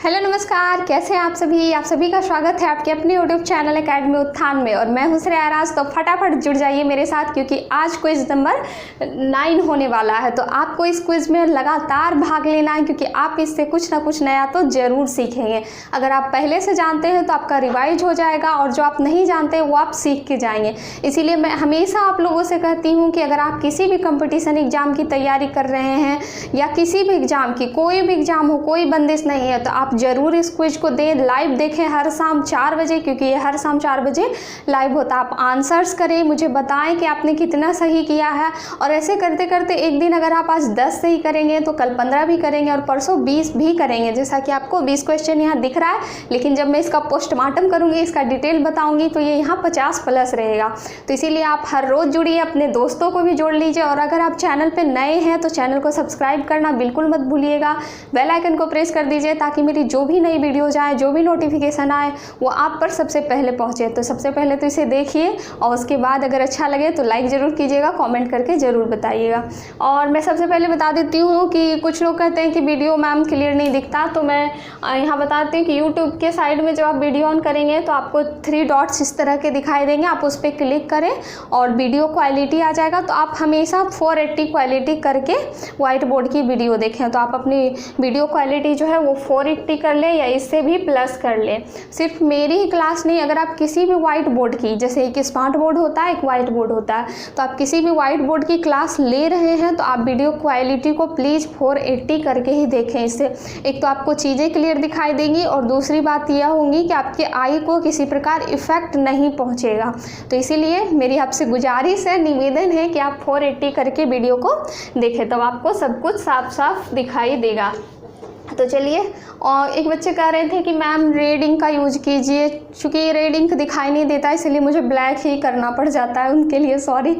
Hello नमस्कार, कैसे हैं आप सभी का स्वागत है आपके अपने यूट्यूब चैनल एकेडमी उत्थान में। और मैं हूं श्रेया राज। तो फटाफट जुड़ जाइए मेरे साथ, क्योंकि आज क्विज नंबर 9 होने वाला है। तो आपको इस क्विज में लगातार भाग लेना है, क्योंकि आप इससे कुछ ना कुछ नया तो ज़रूर सीखेंगे। अगर आप पहले से जानते हैं तो आपका रिवाइज हो जाएगा, और जो आप नहीं जानते वो आप सीख के जाएंगे। इसीलिए मैं हमेशा आप लोगों से कहती हूँ कि अगर आप किसी भी कंपटीशन एग्ज़ाम की तैयारी कर रहे हैं, या किसी भी एग्ज़ाम की, कोई भी एग्ज़ाम हो, कोई बंदिश नहीं है, तो आप ज़रूर इस क्विज को दें, लाइव देखें हर शाम 4 बजे, क्योंकि ये हर शाम 4 बजे लाइव होता है। आप आंसर्स करें, मुझे बताएं कि आपने कितना सही किया है। और ऐसे करते करते एक दिन अगर आप आज 10 सही करेंगे तो कल 15 भी करेंगे, और परसों 20 भी करेंगे। जैसा कि आपको 20 क्वेश्चन यहाँ दिख रहा है, लेकिन जब मैं इसका पोस्टमार्टम करूँगी, इसका डिटेल बताऊँगी, तो ये यहाँ 50+ रहेगा। तो इसीलिए आप हर रोज़ जुड़िए, अपने दोस्तों को भी जोड़ लीजिए। और अगर आप चैनल पर नए हैं तो चैनल को सब्सक्राइब करना बिल्कुल मत भूलिएगा। बेल आइकन को प्रेस कर दीजिए, ताकि मेरी जो भी नई वीडियोज आए, जो भी नोटिफिकेशन आए, वो आप पर सबसे पहले पहुंचे। तो सबसे पहले तो इसे देखिए, और उसके बाद अगर अच्छा लगे तो लाइक ज़रूर कीजिएगा, कमेंट करके ज़रूर बताइएगा। और मैं सबसे पहले बता देती हूँ कि कुछ लोग कहते हैं कि वीडियो मैम क्लियर नहीं दिखता, तो मैं यहाँ बताती हूँ कि यूट्यूब के साइड में जब आप वीडियो ऑन करेंगे तो आपको 3 डॉट्स इस तरह के दिखाई देंगे। आप उस पर क्लिक करें और वीडियो क्वालिटी आ जाएगा। तो आप हमेशा 480 क्वालिटी करके व्हाइट बोर्ड की वीडियो देखें। तो आप अपनी वीडियो क्वालिटी जो है वो 480 कर लें, या इससे भी प्लस कर लें। सिर्फ मेरी ही क्लास नहीं, अगर आप किसी भी व्हाइट बोर्ड की, जैसे एक स्मार्ट बोर्ड होता है, एक व्हाइट बोर्ड होता है, तो आप किसी भी व्हाइट बोर्ड की क्लास ले रहे हैं तो आप वीडियो क्वालिटी को प्लीज़ 480 करके ही देखें। इससे एक तो आपको चीज़ें क्लियर दिखाई देंगी, और दूसरी बात यह होगी कि आपके आई को किसी प्रकार इफेक्ट नहीं पहुँचेगा। तो इसीलिए मेरी आपसे गुजारिश है, निवेदन है कि आप 480 करके वीडियो को देखें, तब आपको सब कुछ साफ साफ दिखाई देगा। तो चलिए, और एक बच्चे कह रहे थे कि मैम रेड इंक का यूज कीजिए। चूँकि रेड इंक दिखाई नहीं देता, इसलिए मुझे ब्लैक ही करना पड़ जाता है, उनके लिए सॉरी,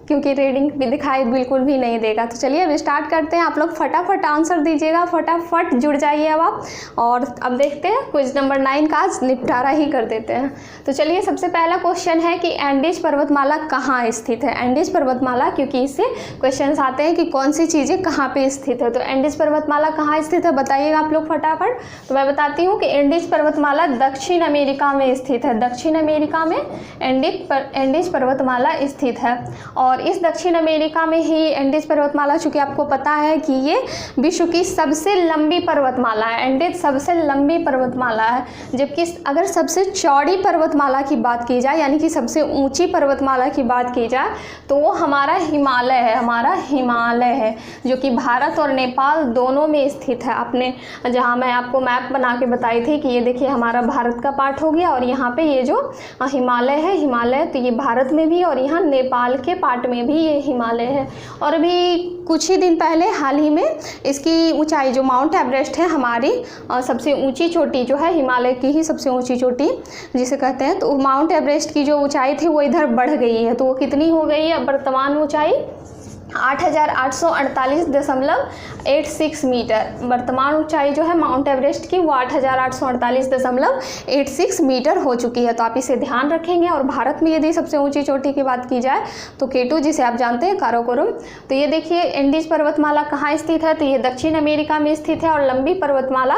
क्योंकि रेड इंक भी दिखाई बिल्कुल भी नहीं देगा। तो चलिए अब स्टार्ट करते हैं। आप लोग फटाफट आंसर दीजिएगा, फटाफट जुड़ जाइए अब आप। और अब देखते हैं क्विज नंबर 9 का आज निपटारा ही कर देते हैं। तो चलिए, सबसे पहला क्वेश्चन है कि एंडीज पर्वतमाला कहाँ स्थित है। एंडीज पर्वतमाला, क्योंकि इससे क्वेश्चन आते हैं कि कौन सी चीज़ें कहाँ पे स्थित है। तो एंडीज पर्वतमाला कहाँ स्थित है बताइएगा आप लोग फटाफट। तो मैं बताती हूँ कि एंडीज पर्वतमाला दक्षिण अमेरिका में स्थित है। दक्षिण अमेरिका में एंडीज पर्वतमाला स्थित है। और इस दक्षिण अमेरिका में ही एंडीज पर्वतमाला, चूँकि आपको पता है कि ये विश्व की सबसे लंबी पर्वतमाला है। एंडीज सबसे लंबी पर्वतमाला है, जबकि अगर सबसे चौड़ी पर्वतमाला की बात की जाए, यानी कि सबसे ऊंची पर्वतमाला की बात की जाए, तो वो हमारा हिमालय है। हमारा हिमालय है, जो कि भारत और नेपाल दोनों में स्थित है। आपने जहाँ मैं आपको मैप बना के बताई थी कि ये देखिए हमारा भारत का पार्ट हो गया, और यहाँ पे ये जो हिमालय है, हिमालय तो ये भारत में भी, और यहाँ नेपाल के पार्ट में भी ये हिमालय है। और अभी कुछ ही दिन पहले हाल ही में इसकी ऊंचाई, जो माउंट एवरेस्ट है, हमारी सबसे ऊंची चोटी जो है, हिमालय की ही सबसे ऊंची चोटी जिसे कहते हैं, तो माउंट एवरेस्ट की जो ऊंचाई थी वो इधर बढ़ गई है। तो वो कितनी हो गई है वर्तमान ऊंचाई? 8848.86 मीटर। वर्तमान ऊंचाई जो है माउंट एवरेस्ट की, वो 8848.86 मीटर हो चुकी है। तो आप इसे ध्यान रखेंगे। और भारत में यदि सबसे ऊंची चोटी की बात की जाए तो K2, जिसे आप जानते हैं, काराकोरम। तो ये देखिए एंडीज पर्वतमाला कहाँ स्थित है, तो ये दक्षिण अमेरिका में स्थित है। और लंबी पर्वतमाला,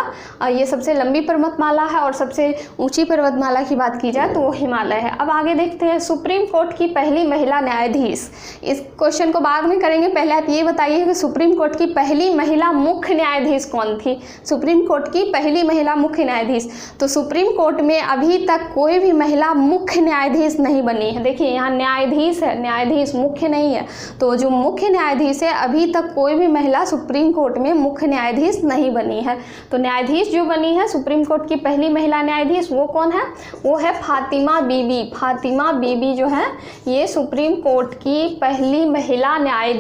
ये सबसे लंबी पर्वतमाला है। और सबसे ऊँची पर्वतमाला की बात की जाए तो वो हिमालय है। अब आगे देखते हैं, सुप्रीम कोर्ट की पहली महिला न्यायाधीश। इस क्वेश्चन को बाद में करेंगे, पहले आप ये बताइए कि सुप्रीम कोर्ट की पहली महिला मुख्य न्यायाधीश कौन थी। सुप्रीम कोर्ट की पहली महिला मुख्य न्यायाधीश, तो सुप्रीम कोर्ट में अभी तक कोई भी महिला मुख्य न्यायाधीश नहीं बनी है। देखिए यहाँ न्यायाधीश है, न्यायाधीश, मुख्य नहीं है। तो जो मुख्य न्यायाधीश है, अभी तक कोई भी महिला सुप्रीम कोर्ट में मुख्य न्यायाधीश नहीं बनी है। तो न्यायाधीश जो बनी है सुप्रीम कोर्ट की पहली महिला न्यायाधीश, वो कौन है? वो है फातिमा बीबी। फातिमा बीबी जो है, ये सुप्रीम कोर्ट की पहली महिला न्यायाधीश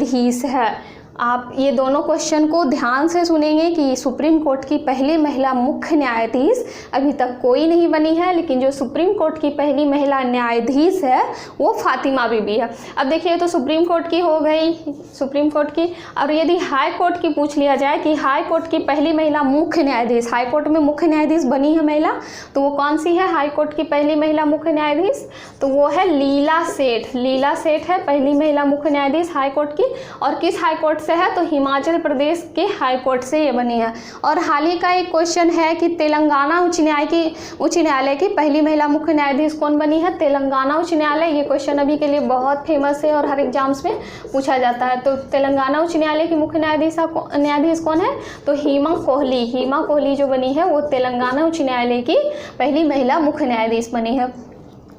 है। आप ये दोनों क्वेश्चन को ध्यान से सुनेंगे कि सुप्रीम कोर्ट की पहली महिला मुख्य न्यायाधीश अभी तक कोई नहीं बनी है, लेकिन जो सुप्रीम कोर्ट की पहली महिला न्यायाधीश है वो फातिमा बीबी है। अब देखिए, तो सुप्रीम कोर्ट की हो गई, सुप्रीम कोर्ट की। और यदि हाई कोर्ट की पूछ लिया जाए कि हाई कोर्ट की पहली महिला मुख्य न्यायाधीश, हाई कोर्ट में मुख्य न्यायाधीश बनी है महिला, तो वो कौन सी है हाई कोर्ट की पहली महिला मुख्य न्यायाधीश? तो वो है लीला सेठ। लीला सेठ है पहली महिला मुख्य न्यायाधीश हाई कोर्ट की। और किस हाई कोर्ट से है? तो हिमाचल प्रदेश के हाई कोर्ट से ये बनी है। और हाल ही का एक क्वेश्चन है कि तेलंगाना उच्च न्यायालय की पहली महिला मुख्य न्यायाधीश कौन बनी है? तेलंगाना उच्च न्यायालय। ये क्वेश्चन अभी के लिए बहुत फेमस है और हर एग्जाम्स में पूछा जाता है। तो तेलंगाना उच्च न्यायालय की मुख्य न्यायाधीश कौन है? तो हीमा कोहली जो बनी है वो तेलंगाना उच्च न्यायालय की पहली महिला मुख्य न्यायाधीश बनी है।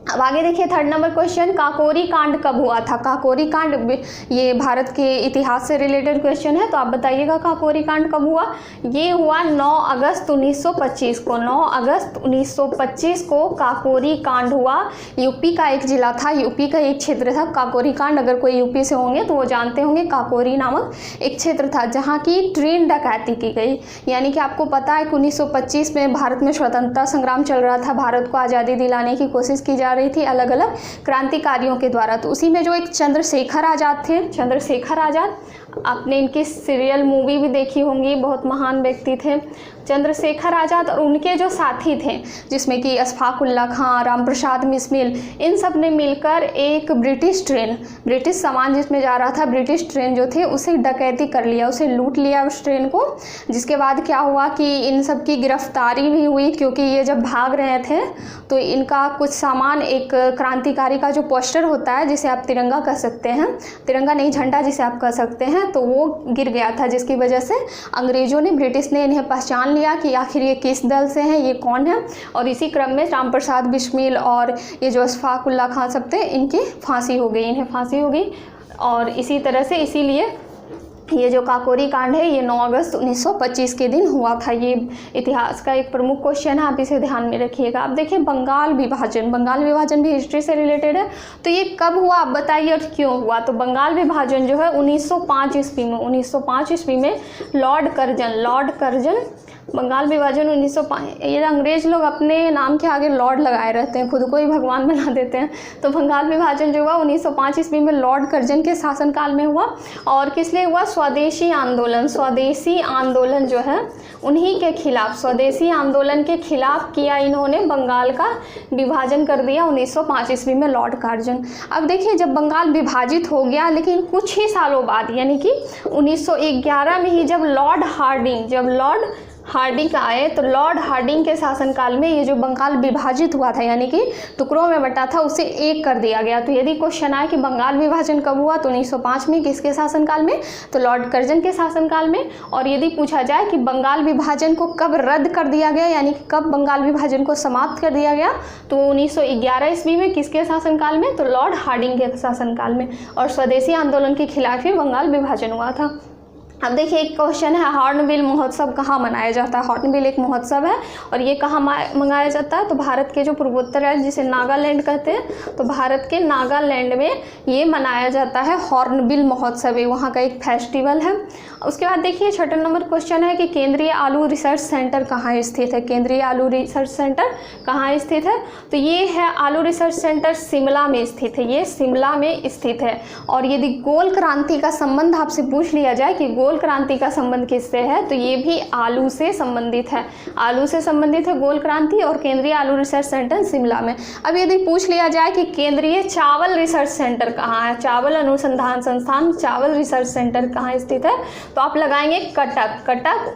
अब आगे देखिए थर्ड नंबर क्वेश्चन, काकोरी कांड कब हुआ था? काकोरी कांड ये भारत के इतिहास से रिलेटेड क्वेश्चन है, तो आप बताइएगा काकोरी कांड कब हुआ? ये हुआ 9 अगस्त 1925 को। 9 अगस्त 1925 को काकोरी कांड हुआ। यूपी का एक जिला था, यूपी का एक क्षेत्र था काकोरी कांड। अगर कोई यूपी से होंगे तो वो जानते होंगे, काकोरी नामक एक क्षेत्र था जहाँ की ट्रेन डकैती की गई। यानी कि आपको पता है कि 1925 में भारत में स्वतंत्रता संग्राम चल रहा था, भारत को आज़ादी दिलाने की कोशिश की जा रही थी अलग अलग क्रांतिकारियों के द्वारा। तो उसी में जो एक चंद्रशेखर आज़ाद थे, चंद्रशेखर आज़ाद, आपने इनकी सीरियल मूवी भी देखी होंगी, बहुत महान व्यक्ति थे चंद्रशेखर आज़ाद। और उनके जो साथी थे जिसमें कि अशफाक उल्ला खां, राम प्रसाद बिस्मिल, इन सब ने मिलकर एक ब्रिटिश सामान जिसमें जा रहा था, ब्रिटिश ट्रेन जो थे उसे डकैती कर लिया, उसे लूट लिया उस ट्रेन को। जिसके बाद क्या हुआ कि इन सब की गिरफ्तारी भी हुई, क्योंकि ये जब भाग रहे थे तो इनका कुछ सामान, एक क्रांतिकारी का जो पोस्टर होता है जिसे आप तिरंगा कह सकते हैं, तिरंगा नहीं झंडा जिसे आप कह सकते हैं, तो वो गिर गया था। जिसकी वजह से अंग्रेज़ों ने, ब्रिटिश ने इन्हें पहचान लिया कि आखिर ये किस दल से हैं, ये कौन है। और इसी क्रम में राम प्रसाद बिस्मिल और ये जो अशफाक उल्ला खां सब थे, इनकी फांसी हो गई, इन्हें फांसी हो गई। और इसी तरह से इसीलिए ये जो काकोरी कांड है ये 9 अगस्त 1925 के दिन हुआ था। ये इतिहास का एक प्रमुख क्वेश्चन है, आप इसे ध्यान में रखिएगा। अब देखिए बंगाल विभाजन भी हिस्ट्री से रिलेटेड है। तो ये कब हुआ आप बताइए और क्यों हुआ? तो बंगाल विभाजन जो है 1905 ईस्वी में लॉर्ड कर्जन बंगाल विभाजन 1905। ये अंग्रेज लोग अपने नाम के आगे लॉर्ड लगाए रहते हैं, खुद को ही भगवान बना देते हैं। तो बंगाल विभाजन जो हुआ 1905 ईस्वी में लॉर्ड कर्जन के शासनकाल में हुआ। और किस लिए हुआ? स्वदेशी आंदोलन जो है उन्हीं के खिलाफ, स्वदेशी आंदोलन के खिलाफ किया इन्होंने, बंगाल का विभाजन कर दिया 1905 ईस्वी में लॉर्ड कर्जन। अब देखिए जब बंगाल विभाजित हो गया, लेकिन कुछ ही सालों बाद यानी कि 1911 में ही जब लॉर्ड हार्डिंग आए, तो लॉर्ड हार्डिंग के शासनकाल में ये जो बंगाल विभाजित हुआ था यानी कि टुकड़ों में बटा था, उसे एक कर दिया गया। तो यदि क्वेश्चन आए कि बंगाल विभाजन कब हुआ, तो 1905 में। किसके शासनकाल में? तो लॉर्ड कर्जन के शासनकाल में। और यदि पूछा जाए कि बंगाल विभाजन को कब रद्द कर दिया गया, यानी कि कब बंगाल विभाजन को समाप्त कर दिया गया, तो 1911 ईस्वी में। किसके शासनकाल में? तो लॉर्ड हार्डिंग के शासनकाल में। और स्वदेशी आंदोलन के खिलाफ ही बंगाल विभाजन हुआ था। अब देखिए एक क्वेश्चन है, हॉर्नबिल महोत्सव कहाँ मनाया जाता है? हॉर्नबिल एक महोत्सव है और ये कहाँ मनाया जाता है? तो भारत के जो पूर्वोत्तर राज्य जिसे नागालैंड कहते हैं, तो भारत के नागालैंड में ये मनाया जाता है हॉर्नबिल महोत्सव, ये वहाँ का एक फेस्टिवल है। उसके बाद देखिए छठा नंबर क्वेश्चन है कि केंद्रीय आलू रिसर्च सेंटर कहाँ स्थित है? केंद्रीय आलू रिसर्च सेंटर कहाँ स्थित है? तो ये है आलू रिसर्च सेंटर शिमला में स्थित है, ये शिमला में स्थित है। और यदि गोल क्रांति का संबंध आपसे पूछ लिया जाए कि गोल क्रांति का संबंध किससे है, तो ये भी आलू से संबंधित है, आलू से संबंधित है गोल क्रांति। और केंद्रीय आलू रिसर्च सेंटर शिमला में। अब यदि पूछ लिया जाए कि केंद्रीय चावल रिसर्च सेंटर कहाँ है, चावल अनुसंधान संस्थान, चावल रिसर्च सेंटर कहाँ स्थित है, तो आप लगाएंगे कटक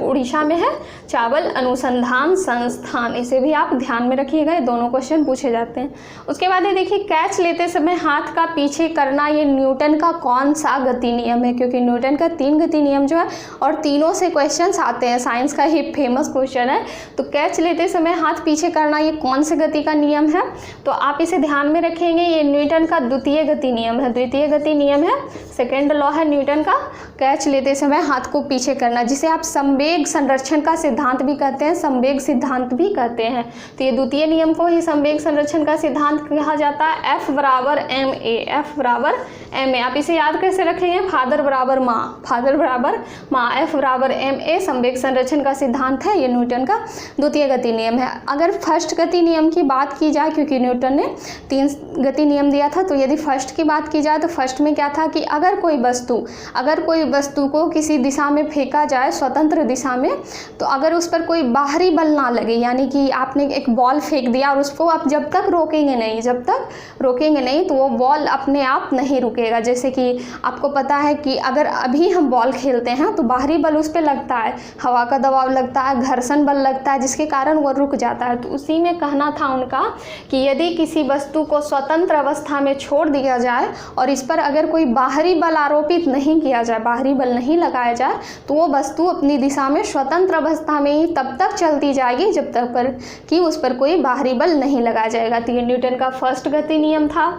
उड़ीसा में है चावल अनुसंधान संस्थान। इसे भी आप ध्यान में रखिएगा, ये दोनों क्वेश्चन पूछे जाते हैं। उसके बाद ये देखिए कैच लेते समय हाथ का पीछे करना, ये न्यूटन का कौन सा गति नियम है? क्योंकि न्यूटन का 3 गति नियम जो है और तीनों से क्वेश्चंस आते हैं, साइंस का ही फेमस क्वेश्चन है। तो कैच लेते समय हाथ पीछे करना, ये कौन से गति का नियम है? तो आप इसे ध्यान में रखेंगे, ये न्यूटन का द्वितीय गति नियम है, द्वितीय गति नियम है, सेकेंड लॉ है न्यूटन का, कैच लेते समय हाथ को पीछे करना, जिसे आप संवेग संरक्षण का सिद्धांत भी कहते हैं, संवेग सिद्धांत भी कहते हैं। तो ये द्वितीय नियम को ही संवेग संरक्षण का सिद्धांत कहा जाता है। F = ma, F = ma। आप इसे याद कैसे रखेंगे? फादर = मा, माँ, फादर बराबर माँ, F बराबर ma, संवेग संरक्षण का सिद्धांत है, ये न्यूटन का द्वितीय गति नियम है। अगर फर्स्ट गति नियम की बात की जाए, क्योंकि न्यूटन ने 3 गति नियम दिया था, तो यदि फर्स्ट की बात की जाए तो फर्स्ट में क्या था कि अगर कोई वस्तु को किसी दिशा में फेंका जाए, स्वतंत्र दिशा में, तो अगर उस पर कोई बाहरी बल ना लगे, यानी कि आपने एक बॉल फेंक दिया और उसको आप जब तक रोकेंगे नहीं तो वो बॉल अपने आप नहीं रुकेगा। जैसे कि आपको पता है कि अगर अभी हम बॉल खेलते हैं तो बाहरी बल उस पर लगता है, हवा का दबाव लगता है, घर्षण बल लगता है, जिसके कारण वो रुक जाता है। तो उसी में कहना था उनका कि यदि किसी वस्तु को स्वतंत्र अवस्था में छोड़ दिया जाए और इस पर अगर कोई बाहरी बल आरोपित नहीं किया जाए, बाहरी बल नहीं लगाया जाए, तो वो वस्तु अपनी दिशा में स्वतंत्र अवस्था में ही तब तक चलती जाएगी जब तक पर कि उस पर कोई बाहरी बल नहीं लगाया जाएगा। तो ये न्यूटन का फर्स्ट गति नियम था।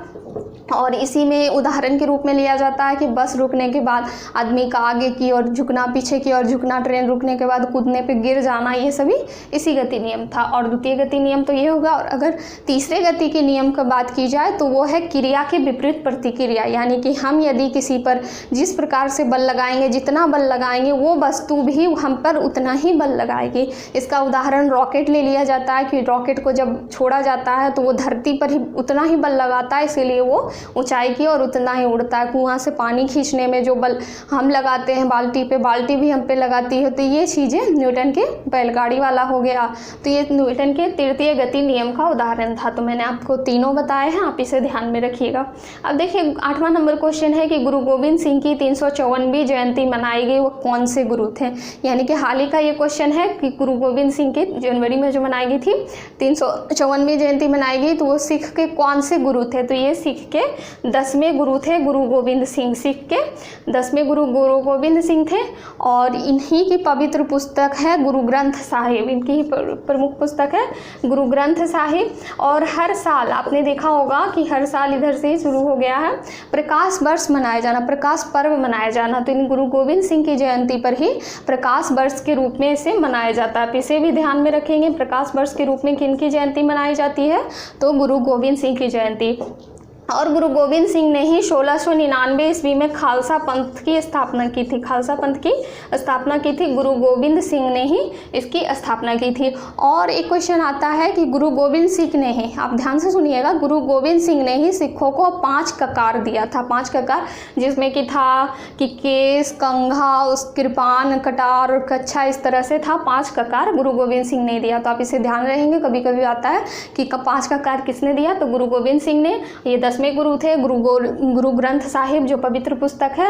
और इसी में उदाहरण के रूप में लिया जाता है कि बस रुकने के बाद आदमी का आगे की ओर झुकना, पीछे की ओर झुकना, ट्रेन रुकने के बाद कूदने पे गिर जाना, ये सभी इसी गति नियम था। और द्वितीय गति नियम तो ये होगा। और अगर तीसरे गति के नियम की बात की जाए तो वो है क्रिया के विपरीत प्रतिक्रिया, यानी कि हम यदि किसी पर जिस प्रकार से बल लगाएंगे, जितना बल लगाएंगे, वो वस्तु भी हम पर उतना ही बल लगाएगी। इसका उदाहरण रॉकेट ले लिया जाता है कि रॉकेट को जब छोड़ा जाता है तो वो धरती पर ही उतना ही बल लगाता है, इसीलिए वो ऊंचाई की और उतना ही उड़ता है। कुआं से पानी खींचने में जो बल हम लगाते हैं बाल्टी पे, बाल्टी भी हम पे लगाती है। तो ये चीज़ें न्यूटन के बैलगाड़ी वाला हो गया। तो ये न्यूटन के तृतीय गति नियम का उदाहरण था। तो मैंने आपको तीनों बताए हैं, आप इसे ध्यान में रखिएगा। अब देखिए 8वां नंबर क्वेश्चन है कि गुरु गोविंद सिंह की 354वीं जयंती मनाई गई, वो कौन से गुरु थे। यानी कि हाल ही का ये क्वेश्चन है कि गुरु गोविंद सिंह की जनवरी में जो मनाई गई थी 354वीं जयंती मनाई गई, तो वो सिख के कौन से गुरु थे। तो ये सिख के 10वें गुरु थे गुरु गोविंद सिंह। सिख के 10वें गुरु गोविंद सिंह थे। और इन्हीं की पवित्र पुस्तक है गुरु ग्रंथ साहिब, इनकी ही प्रमुख पुस्तक है गुरु ग्रंथ साहिब। और हर साल आपने देखा होगा कि हर साल इधर से ही शुरू हो गया है प्रकाश वर्ष मनाया जाना, प्रकाश पर्व मनाया जाना। तो इन गुरु गोविंद सिंह की जयंती पर ही प्रकाश वर्ष के रूप में इसे मनाया जाता है। आप इसे भी ध्यान में रखेंगे, प्रकाश वर्ष के रूप में किनकी जयंती मनाई जाती है, तो गुरु गोविंद सिंह की जयंती। और गुरु गोविंद सिंह ने ही 1699 ईस्वी में खालसा पंथ की स्थापना की थी। खालसा पंथ की स्थापना की थी गुरु गोविंद सिंह ने ही इसकी स्थापना की थी। और एक क्वेश्चन आता है कि गुरु गोविंद सिंह ने ही, आप ध्यान से सुनिएगा, गुरु गोविंद सिंह ने ही सिखों को 5 ककार दिया था। 5 ककार, जिसमें कि था कि केस, कंघा, कृपान, कटार और कच्छा, इस तरह से था। 5 ककार गुरु गोविंद सिंह ने दिया। तो आप इसे ध्यान रहेंगे, कभी कभी आता है कि 5 ककार किसने दिया, तो गुरु गोविंद सिंह ने। ये 10वें गुरु थे। गुरु ग्रंथ साहिब जो पवित्र पुस्तक है,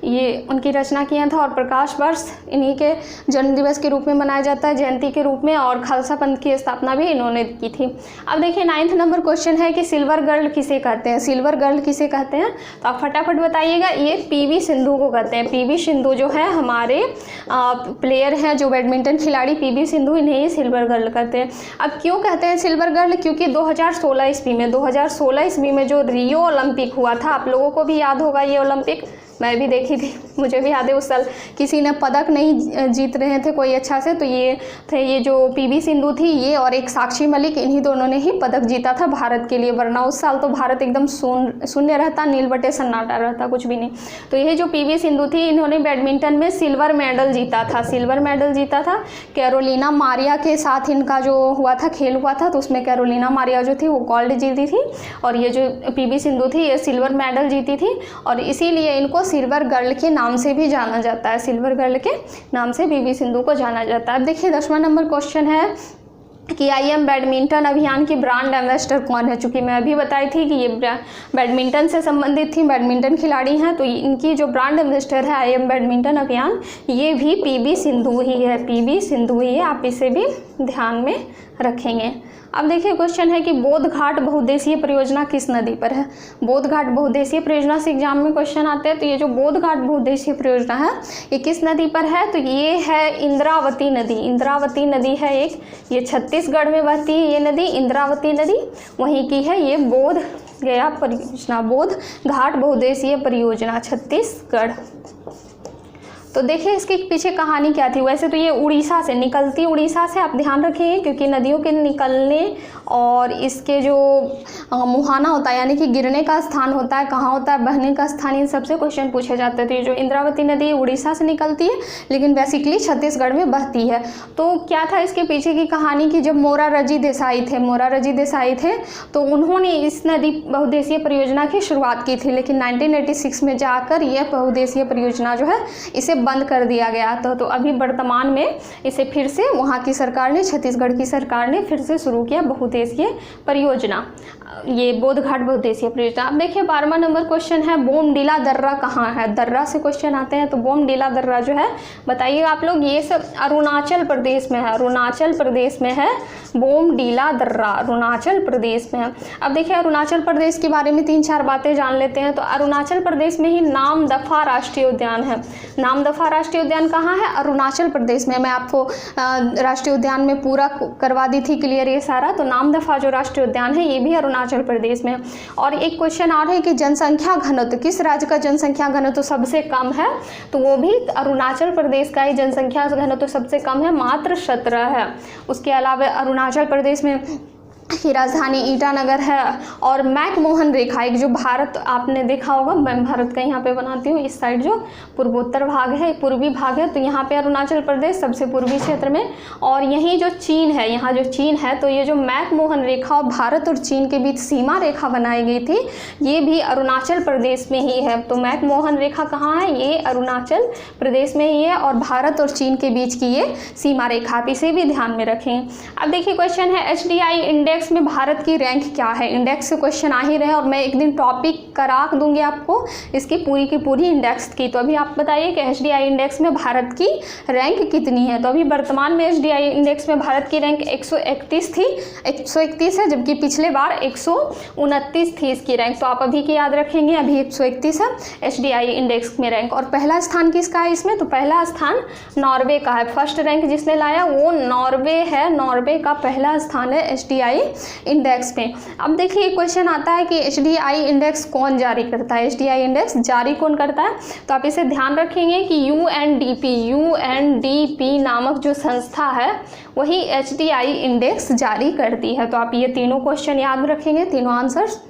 ये उनकी रचना किया था। और प्रकाश वर्ष इन्हीं के जन्म दिवस के रूप में मनाया जाता है, जयंती के रूप में। और खालसा पंथ की स्थापना भी इन्होंने की थी। अब देखिए 9वां नंबर क्वेश्चन है कि सिल्वर गर्ल किसे कहते हैं। सिल्वर गर्ल किसे कहते हैं, तो आप फटाफट बताइएगा। ये पीवी सिंधु को कहते हैं। पीवी सिंधु जो है हमारे प्लेयर हैं, जो बैडमिंटन खिलाड़ी पीवी सिंधु, इन्हें ही सिल्वर गर्ल कहते हैं। अब क्यों कहते हैं सिल्वर गर्ल, क्योंकि 2016 ईस्वी में जो रियो ओलंपिक हुआ था, आप लोगों को भी याद होगा ये ओलंपिक, मैं भी देखी थी, मुझे भी याद है। उस साल किसी ने पदक नहीं जीत रहे थे कोई अच्छा से, तो ये जो पीवी सिंधु थी, ये और एक साक्षी मलिक, इन्हीं दोनों ने ही पदक जीता था भारत के लिए। वरना उस साल तो भारत एकदम शून्य रहता, नील बटे सन्नाटा रहता, कुछ भी नहीं। तो ये जो पीवी सिंधु थी, इन्होंने बैडमिंटन में सिल्वर मेडल जीता था। कैरोलिना मारिया के साथ इनका जो हुआ था, खेल हुआ था, तो उसमें कैरोलिना मारिया जो थी वो गोल्ड जीती थी, और ये जो पीवी सिंधु थी ये सिल्वर मेडल जीती थी। और इसीलिए इनको सिल्वर गर्ल के नाम से भी जाना जाता है। सिल्वर गर्ल के नाम से पीवी सिंधु को जाना जाता है। देखिए 10वां नंबर क्वेश्चन है कि IM बैडमिंटन अभियान की ब्रांड एम्बेसडर कौन है। चूँकि मैं अभी बताई थी कि ये बैडमिंटन से संबंधित थी, बैडमिंटन खिलाड़ी हैं, तो इनकी जो ब्रांड एम्बेसडर है IM बैडमिंटन अभियान, ये भी पीवी सिंधु ही है। पीवी सिंधु ही है, आप इसे भी ध्यान में रखेंगे। अब देखिए क्वेश्चन है कि बोध घाट बहुउद्देशीय परियोजना किस नदी पर है। बोध घाट बहुउद्देशीय परियोजना से एग्जाम में क्वेश्चन आते हैं। तो ये जो बोध घाट बहुउद्देशीय परियोजना है, ये किस नदी पर है, तो ये है इंद्रावती नदी। इंद्रावती नदी है एक, ये छत्तीसगढ़ में बहती है ये नदी, इंद्रावती नदी, वहीं की है ये बोध गया परियोजना, बोध घाट बहुउद्देशीय परियोजना, छत्तीसगढ़। तो देखिए इसके पीछे कहानी क्या थी। वैसे तो ये उड़ीसा से निकलती, उड़ीसा से आप ध्यान रखिए, क्योंकि नदियों के निकलने और इसके जो मुहाना होता है यानी कि गिरने का स्थान होता है, कहाँ होता है, बहने का स्थान, इन सबसे क्वेश्चन पूछे जाते थे। जो इंद्रावती नदी है उड़ीसा से निकलती है लेकिन बेसिकली छत्तीसगढ़ में बहती है। तो क्या था इसके पीछे की कहानी कि जब मोरारजी देसाई थे तो उन्होंने इस नदी बहुउद्देशीय परियोजना की शुरुआत की थी, लेकिन 1986 में जाकर यह बहुउद्देशीय परियोजना जो है इसे बंद कर दिया गया था। तो अभी वर्तमान में इसे फिर से वहाँ की सरकार ने, छत्तीसगढ़ की सरकार ने फिर से शुरू किया बहुउद्देशीय परियोजना, ये बोधघाट बहुउद्देशीय परियोजना। अब देखिए 12वां नंबर क्वेश्चन है, बोमडीला दर्रा कहाँ है। दर्रा से क्वेश्चन आते हैं, तो बोमडीला दर्रा जो है बताइए आप लोग। ये सब अरुणाचल प्रदेश में है, अरुणाचल प्रदेश में है बोमडीला दर्रा, अरुणाचल प्रदेश में है। अब देखिए अरुणाचल प्रदेश के बारे में 3-4 बातें जान लेते हैं। तो अरुणाचल प्रदेश में ही नामदफा राष्ट्रीय उद्यान है। नामदफा राष्ट्रीय उद्यान कहाँ है? अरुणाचल प्रदेश में। मैं आपको राष्ट्रीय उद्यान में पूरा करवा दी थी क्लियर ये सारा। तो नामदफा जो राष्ट्रीय उद्यान है ये भी अरुणाचल प्रदेश में। और एक क्वेश्चन आ रहा है कि जनसंख्या घनत्व, किस राज्य का जनसंख्या घनत्व सबसे कम है? तो वो भी अरुणाचल प्रदेश का ही जनसंख्या घनत्व सबसे कम है, मात्र 17 है। उसके अलावा अरुणाचल प्रदेश में की राजधानी ईटानगर है। और मैकमोहन रेखा, एक जो भारत आपने देखा होगा, मैं भारत का यहाँ पे बनाती हूँ, इस साइड जो पूर्वोत्तर भाग है, पूर्वी भाग है, तो यहाँ पे अरुणाचल प्रदेश सबसे पूर्वी क्षेत्र में। और यही जो चीन है, यहाँ जो चीन है, तो ये जो मैकमोहन रेखा और भारत और चीन के बीच सीमा रेखा बनाई गई थी ये भी अरुणाचल प्रदेश में ही है। तो मैकमोहन रेखा कहाँ है? ये अरुणाचल प्रदेश में ही है और भारत और चीन के बीच की ये सीमा रेखा, आप इसे भी ध्यान में रखें। अब देखिए क्वेश्चन है HDI इंडेक्स में भारत की रैंक क्या है। इंडेक्स से क्वेश्चन आ ही रहे हैं और मैं एक दिन टॉपिक करा दूंगी आपको इसकी पूरी की पूरी इंडेक्स की। तो अभी आप बताइए कि HDI इंडेक्स में भारत की रैंक कितनी है। तो अभी वर्तमान में HDI इंडेक्स में भारत की रैंक 131 थी, 131 है, जबकि पिछले बार 129 थी इसकी रैंक। तो आप अभी की याद रखेंगे, अभी 131 है HDI इंडेक्स में रैंक। और पहला स्थान किसका है इसमें? तो पहला स्थान नॉर्वे का है। फर्स्ट रैंक जिसने लाया वो नॉर्वे है, नॉर्वे का पहला स्थान है HDI इंडेक्स में। अब देखिए क्वेश्चन आता है कि HDI इंडेक्स कौन जारी करता है, HDI इंडेक्स जारी कौन करता है? तो आप इसे ध्यान रखेंगे कि UNDP नामक जो संस्था है वही HDI इंडेक्स जारी करती है। तो आप ये तीनों क्वेश्चन याद रखेंगे, तीनों आंसर्स।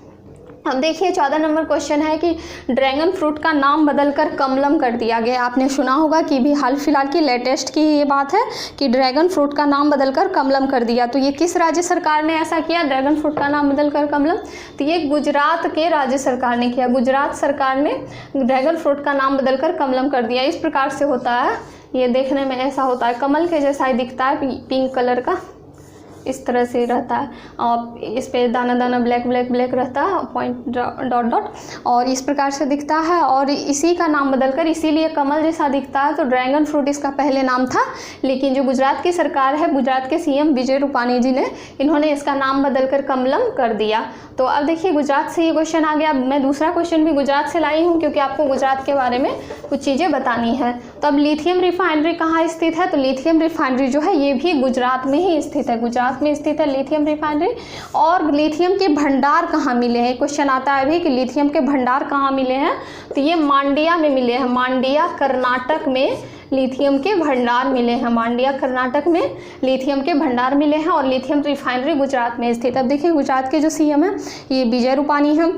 अब देखिए 14 नंबर क्वेश्चन है कि ड्रैगन फ्रूट का नाम बदलकर कमलम कर दिया गया। आपने सुना होगा कि भी हाल फिलहाल की लेटेस्ट की ये बात है कि ड्रैगन फ्रूट का नाम बदलकर कमलम कर दिया। तो ये किस राज्य सरकार ने ऐसा किया, ड्रैगन फ्रूट का नाम बदलकर कमलम? तो ये गुजरात के राज्य सरकार ने किया। गुजरात सरकार ने ड्रैगन फ्रूट का नाम बदलकर कमलम कर दिया। इस प्रकार से होता है, ये देखने में ऐसा होता है, कमल के जैसा ही दिखता है, पिंक कलर का इस तरह से रहता है। और इस पे दाना दाना ब्लैक ब्लैक ब्लैक रहता है, पॉइंट डॉट डॉट, और इस प्रकार से दिखता है। और इसी का नाम बदलकर इसीलिए कमल जैसा दिखता है। तो ड्रैगन फ्रूट इसका पहले नाम था, लेकिन जो गुजरात की सरकार है, गुजरात के CM विजय रूपानी जी ने, इन्होंने इसका नाम बदलकर कमलम कर दिया। तो अब देखिए गुजरात से ये क्वेश्चन आ गया। मैं दूसरा क्वेश्चन भी गुजरात से लाई हूँ क्योंकि आपको गुजरात के बारे में कुछ चीज़ें बतानी है। तो अब लिथियम रिफाइनरी कहाँ स्थित है? तो लिथियम रिफाइनरी जो है ये भी गुजरात में ही स्थित है, गुजरात में स्थित है लिथियम रिफाइनरी। और लिथियम के भंडार कहाँ मिले हैं? क्वेश्चन आता है अभी कि लिथियम के भंडार कहाँ मिले हैं। तो ये मांड्या में मिले हैं, मांड्या कर्नाटक में लिथियम के भंडार मिले हैं। मांड्या कर्नाटक में लिथियम के भंडार मिले हैं और लिथियम रिफाइनरी गुजरात में स्थित। अब देखिए गुजरात के जो CM है ये विजय रूपानी है।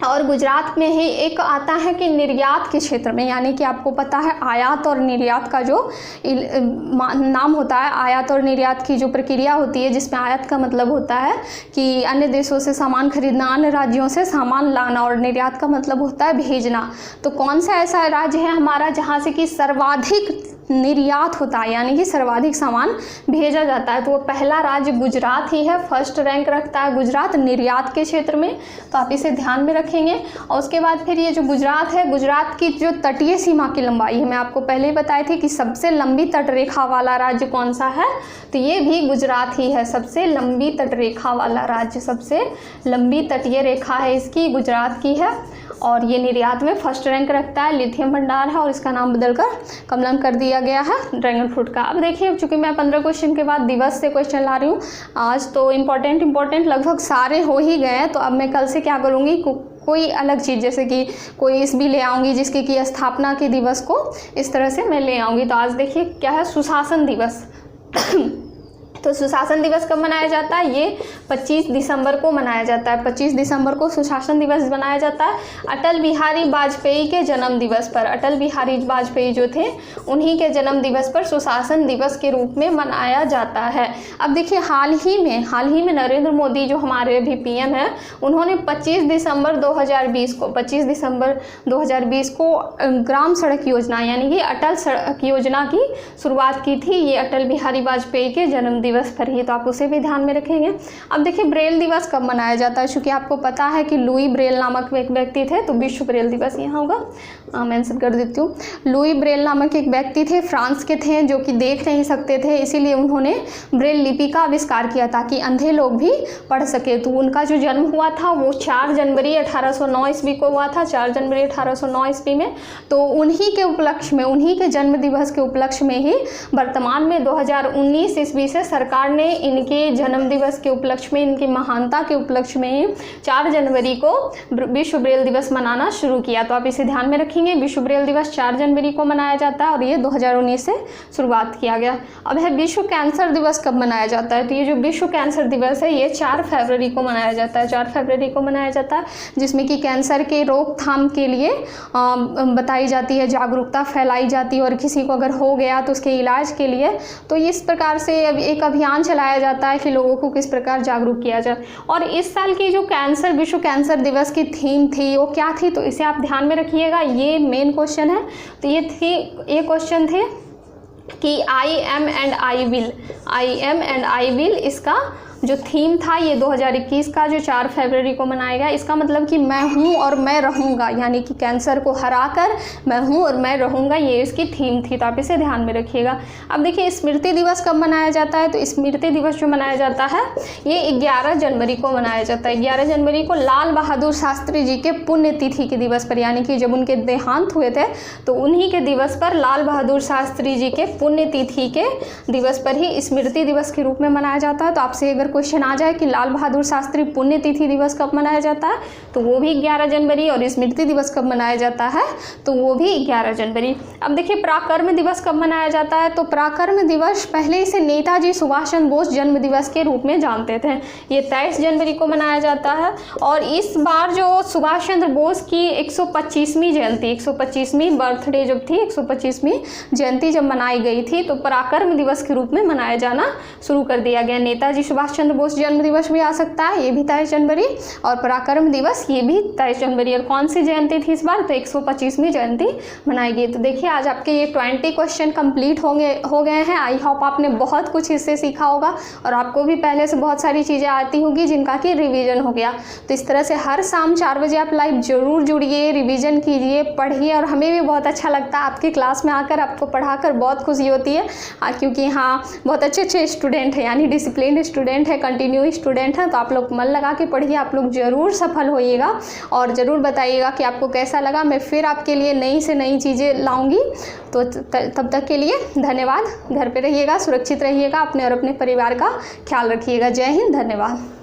और गुजरात में ही एक आता है कि निर्यात के क्षेत्र में, यानी कि आपको पता है आयात और निर्यात का जो नाम होता है, आयात और निर्यात की जो प्रक्रिया होती है, जिसमें आयात का मतलब होता है कि अन्य देशों से सामान खरीदना, अन्य राज्यों से सामान लाना, और निर्यात का मतलब होता है भेजना। तो कौन सा ऐसा राज्य है हमारा जहाँ से कि सर्वाधिक निर्यात होता है, यानी कि सर्वाधिक सामान भेजा जाता है? तो वो पहला राज्य गुजरात ही है, फर्स्ट रैंक रखता है गुजरात निर्यात के क्षेत्र में। तो आप इसे ध्यान में रखेंगे। और उसके बाद फिर ये जो गुजरात है, गुजरात की जो तटीय सीमा की लंबाई है, मैं आपको पहले ही बताई थी कि सबसे लंबी तटरेखा वाला राज्य कौन सा है, तो ये भी गुजरात ही है। सबसे लंबी तटरेखा वाला राज्य, सबसे लंबी तटीय रेखा है इसकी, गुजरात की है। और ये निर्यात में फर्स्ट रैंक रखता है, लिथियम भंडार है, और इसका नाम बदलकर कमलम कर दिया गया है ड्रैगन फ्रूट का। अब देखिए चूँकि मैं 15 क्वेश्चन के बाद दिवस से क्वेश्चन ला रही हूँ आज, तो इम्पोर्टेंट लगभग सारे हो ही गए हैं। तो अब मैं कल से क्या करूँगी, कोई अलग चीज़, जैसे कि कोई इस भी ले आऊँगी जिसके कि स्थापना के दिवस को इस तरह से मैं ले आऊँगी। तो आज देखिए क्या है, सुशासन दिवस। तो सुशासन दिवस कब मनाया जाता है? ये 25 दिसंबर को मनाया जाता है। 25 दिसंबर को सुशासन दिवस मनाया जाता है अटल बिहारी वाजपेयी के जन्म दिवस पर। अटल बिहारी वाजपेयी जो थे उन्हीं के जन्म दिवस पर सुशासन दिवस के रूप में मनाया जाता है। अब देखिए हाल ही में नरेंद्र मोदी जो हमारे अभी पीएम हैं, उन्होंने 25 दिसंबर 2020 को ग्राम सड़क योजना यानी कि अटल सड़क योजना की शुरुआत की थी। ये अटल बिहारी वाजपेयी के जन्म दिवस पर ही, तो आप उसे भी ध्यान में रखेंगे। अब देखिए ब्रेल दिवस कब मनाया जाता है, क्योंकि आपको पता है कि लुई ब्रेल नामक एक व्यक्ति थे, तो विश्व ब्रेल दिवस यहाँ होगा, मेंशन कर देती हूँ। लुई ब्रेल नामक एक व्यक्ति थे, फ्रांस के थे, जो कि देख नहीं सकते थे, इसीलिए उन्होंने ब्रेल लिपि का आविष्कार किया ताकि अंधे लोग भी पढ़ सके। तो उनका जो जन्म हुआ था वो 4 जनवरी 1809 ईस्वी को हुआ था, 4 जनवरी 1809 ईस्वी में। तो उन्हीं के उपलक्ष्य में, उन्हीं के जन्म दिवस के उपलक्ष्य में ही वर्तमान में 2019 ईस्वी से सरकार ने इनके जन्म दिवस के उपलक्ष्य में, इनकी महानता के उपलक्ष्य में ही 4 जनवरी को विश्व ब्रेल दिवस मनाना शुरू किया। तो आप इसे ध्यान में रखेंगे, विश्व ब्रेल दिवस 4 जनवरी को मनाया जाता है और ये 2019 से शुरुआत किया गया। अब है विश्व कैंसर दिवस कब मनाया जाता है? तो ये जो विश्व कैंसर दिवस है ये 4 फरवरी को मनाया जाता है। 4 फरवरी को मनाया जाता है, जिसमें कि कैंसर के रोकथाम के लिए बताई जाती है, जागरूकता फैलाई जाती है, और किसी को अगर हो गया तो उसके इलाज के लिए तो इस प्रकार से एक अभियान चलाया जाता है कि लोगों को किस प्रकार जागरूक किया जाए। और इस साल की जो विश्व कैंसर दिवस की थीम थी वो क्या थी, तो इसे आप ध्यान में रखिएगा, ये मेन क्वेश्चन है। तो ये क्वेश्चन थे कि I am and I will, इसका जो थीम था ये 2021 का जो 4 फरवरी को मनाया गया। इसका मतलब कि मैं हूँ और मैं रहूँगा, यानी कि कैंसर को हराकर मैं हूँ और मैं रहूँगा, ये इसकी थीम थी। तो आप इसे ध्यान में रखिएगा। अब देखिए स्मृति दिवस कब मनाया जाता है? तो स्मृति दिवस जो मनाया जाता है ये 11 जनवरी को मनाया जाता है। 11 जनवरी को लाल बहादुर शास्त्री जी के पुण्यतिथि के दिवस पर, यानी कि जब उनके देहांत हुए थे तो उन्हीं के दिवस पर, लाल बहादुर शास्त्री जी के पुण्यतिथि के दिवस पर ही स्मृति दिवस के रूप में मनाया जाता है। तो आपसे अगर क्वेश्चन आ जाए कि लाल बहादुर शास्त्री पुण्यतिथि दिवस कब मनाया जाता है, तो वो भी 11 जनवरी, और स्मृति दिवस कब मनाया जाता है, तो वो भी 11 जनवरी। अब देखिए पराक्रम दिवस कब मनाया जाता है? तो पराक्रम दिवस पहले से नेताजी सुभाष चंद्र बोस जन्म दिवस के रूप में जानते थे। ये 23 जनवरी को मनाया जाता है, और इस बार जो सुभाष चंद्र बोस की 125वीं जयंती, 125वीं बर्थडे जब थी, 125वीं जयंती जब मनाई गई थी, तो पराक्रम दिवस के रूप में मनाया जाना शुरू कर दिया गया। नेताजी सुभाष चंद्र बोस जन्म दिवस भी आ सकता है, ये भी 23 जनवरी, और पराक्रम दिवस ये भी 23 जनवरी। और कौन सी जयंती थी इस बार? तो 125वीं जयंती मनाई गई। तो देखिए आज आपके ये 20 क्वेश्चन कंप्लीट हो गए हैं। आई होप आपने बहुत कुछ इससे सीखा होगा, और आपको भी पहले से बहुत सारी चीज़ें आती होगी जिनका कि रिवीजन हो गया। तो इस तरह से हर शाम 4 बजे आप लाइव जरूर जुड़िए, रिवीजन कीजिए, पढ़िए, और हमें भी बहुत अच्छा लगता है आपकी क्लास में आकर, आपको पढ़ाकर बहुत खुशी होती है, क्योंकि हाँ बहुत अच्छे स्टूडेंट हैं, यानी डिसिप्लिन स्टूडेंट है, कंटिन्यू स्टूडेंट हैं। तो आप लोग मन लगा के पढ़िए, आप लोग ज़रूर सफल होइएगा, और ज़रूर बताइएगा कि आपको कैसा लगा। मैं फिर आपके लिए नई से नई चीज़ें लाऊंगी। तो तब तक के लिए धन्यवाद। घर पे रहिएगा, सुरक्षित रहिएगा, अपने और अपने परिवार का ख्याल रखिएगा। जय हिंद, धन्यवाद।